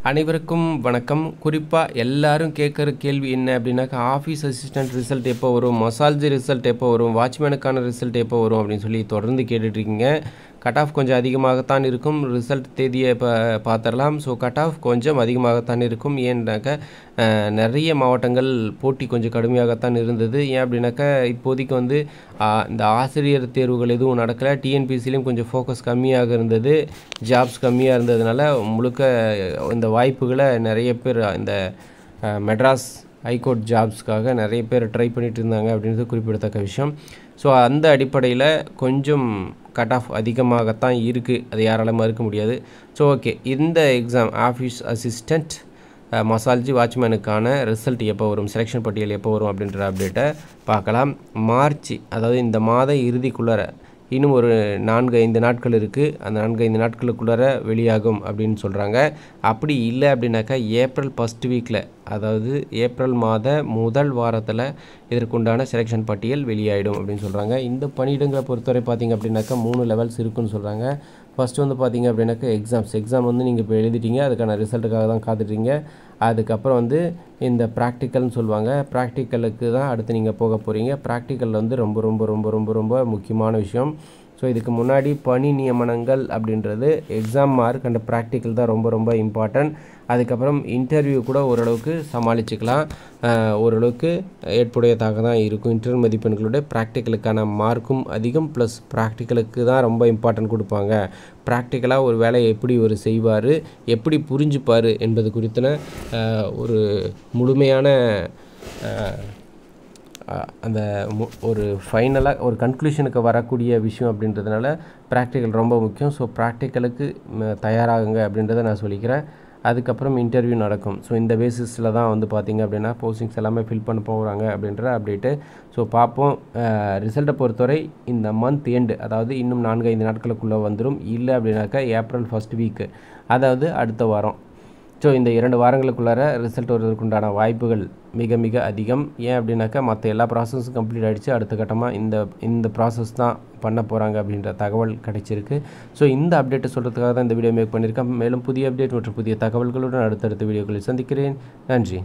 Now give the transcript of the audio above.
அனைவருக்கும் வணக்கம். குறிப்பாக எல்லாரும் கேட்குற கேள்வி என்ன அப்படின்னாக்கா, ஆஃபீஸ் அசிஸ்டன்ட் ரிசல்ட் எப்போ வரும், மசால்ஜி ரிசல்ட் எப்போ வரும், வாட்ச்மேனுக்கான ரிசல்ட் எப்போ வரும் அப்படின்னு சொல்லி தொடர்ந்து கேட்டுட்ருக்கீங்க. கட் ஆஃப் கொஞ்சம் அதிகமாகத்தான் இருக்கும். ரிசல்ட் தேதியை இப்போ பார்த்துடலாம். ஸோ கட் ஆஃப் கொஞ்சம் அதிகமாகத்தான் இருக்கும். ஏன்னாக்கா நிறைய மாவட்டங்கள் போட்டி கொஞ்சம் கடுமையாகத்தான் இருந்தது. ஏன் அப்படின்னாக்கா இப்போதைக்கு இந்த ஆசிரியர் தேர்வுகள் எதுவும் நடக்கலை. டிஎன்பிசிலையும் கொஞ்சம் ஃபோக்கஸ் கம்மியாக இருந்தது. ஜாப்ஸ் கம்மியாக இருந்ததுனால முழுக்க இந்த வாய்ப்புகளை நிறைய பேர் இந்த மெட்ராஸ் ஹைகோர்ட் ஜாப்ஸ்க்காக நிறைய பேர் ட்ரை பண்ணிகிட்டு இருந்தாங்க அப்படின்றது குறிப்பிடத்தக்க விஷயம். ஸோ அந்த அடிப்படையில் கொஞ்சம் கட் ஆஃப் அதிகமாகத்தான் இருக்குது. அது யாராலும் மறுக்க முடியாது. ஸோ ஓகே, இந்த எக்ஸாம் ஆஃபீஸ் அசிஸ்டண்ட் மசால்ஜி வாட்ச்மேனுக்கான ரிசல்ட் எப்போ வரும், செலெக்ஷன் பட்டியல் எப்போ வரும் அப்படின்ற அப்டேட்டை பார்க்கலாம். மார்ச், அதாவது இந்த மாத இறுதிக்குள்ளார இன்னும் ஒரு 4-5 நாட்கள் இருக்குது. அந்த 4-5 நாட்களுக்குள்ளார வெளியாகும் அப்படின்னு சொல்கிறாங்க. அப்படி இல்லை அப்படின்னாக்கா ஏப்ரல் ஃபஸ்ட் வீக்கில், அதாவது ஏப்ரல் மாத முதல் வாரத்தில் இதற்குண்டான செலெக்ஷன் பட்டியல் வெளியாகிடும் அப்படின்னு சொல்கிறாங்க. இந்த பணியிடங்களை பொறுத்தவரை பார்த்திங்க அப்படின்னாக்கா 3 லெவல்ஸ் இருக்குன்னு சொல்கிறாங்க. ஃபஸ்ட்டு பார்த்திங்க அப்படின்னாக்கா எக்ஸாம் நீங்கள் இப்போ எழுதிட்டீங்க, அதுக்கான ரிசல்ட்டுக்காக தான் காத்துட்றீங்க. அதுக்கப்புறம் இந்த ப்ராக்டிக்கல்னு சொல்லுவாங்க. ப்ராக்டிக்கலுக்கு தான் அடுத்து நீங்கள் போக போகிறீங்க. ப்ராக்டிக்கல் ரொம்ப ரொம்ப ரொம்ப ரொம்ப ரொம்ப முக்கியமான விஷயம். ஸோ இதுக்கு முன்னாடி பணி நியமனங்கள் அப்படின்றது எக்ஸாம் மார்க் அண்ட் ப்ராக்டிக்கல் தான் ரொம்ப ரொம்ப இம்பார்ட்டன்ட். அதுக்கப்புறம் இன்டர்வியூ கூட ஓரளவுக்கு சமாளிச்சுக்கலாம். ஓரளவுக்கு ஏற்புடையதாக தான் இருக்கும். இன்டர்வியூ மதிப்பெண்களுடைய ப்ராக்டிக்கலுக்கான மார்க்கும் அதிகம், ப்ளஸ் ப்ராக்டிக்கலுக்கு தான் ரொம்ப இம்பார்ட்டன்ட் கொடுப்பாங்க. ப்ராக்டிக்கலாக ஒரு வேலையை எப்படி செய்வார், எப்படி புரிஞ்சுப்பார் என்பது குறித்தன ஒரு முழுமையான அந்த ஒரு ஃபைனலாக ஒரு கன்க்ளூஷனுக்கு வரக்கூடிய விஷயம் அப்படின்றதுனால ப்ராக்டிக்கல் ரொம்ப முக்கியம். ஸோ ப்ராக்டிக்கலுக்கு தயாராகுங்க அப்படின்றத நான் சொல்லிக்கிறேன். அதுக்கப்புறம் இன்டர்வியூ நடக்கும். ஸோ இந்த பேசிஸில் தான் பார்த்திங்க அப்படின்னா போஸ்டிங்ஸ் எல்லாமே ஃபில் பண்ண போகிறாங்க அப்படின்ற அப்டேட்டு. ஸோ பார்ப்போம். ரிசல்ட்டை பொறுத்தவரை இந்த மந்த் எண்டு, அதாவது இன்னும் 4-5 நாட்களுக்குள்ளே வந்துடும். இல்லை அப்படின்னாக்கா ஏப்ரல் ஃபஸ்ட் வீக்கு, அதாவது அடுத்த வாரம். ஸோ இந்த 2 வாரங்களுக்குள்ளார ரிசல்ட் வருவதற்குண்டான வாய்ப்புகள் மிக மிக அதிகம். ஏன் அப்படின்னாக்கா மற்ற எல்லா ப்ராசஸும் கம்ப்ளீட் ஆகிடுச்சு. அடுத்த கட்டமாக இந்த ப்ராசஸ் தான் பண்ண போகிறாங்க அப்படின்ற தகவல் கிடைச்சிருக்கு. ஸோ இந்த அப்டேட்டை சொல்கிறதுக்காக தான் இந்த வீடியோ மேக் பண்ணியிருக்கேன். மேலும் புதிய அப்டேட் மற்றும் புதிய தகவல்களுடன் அடுத்தடுத்த வீடியோக்களில் சந்திக்கிறேன். நன்றி.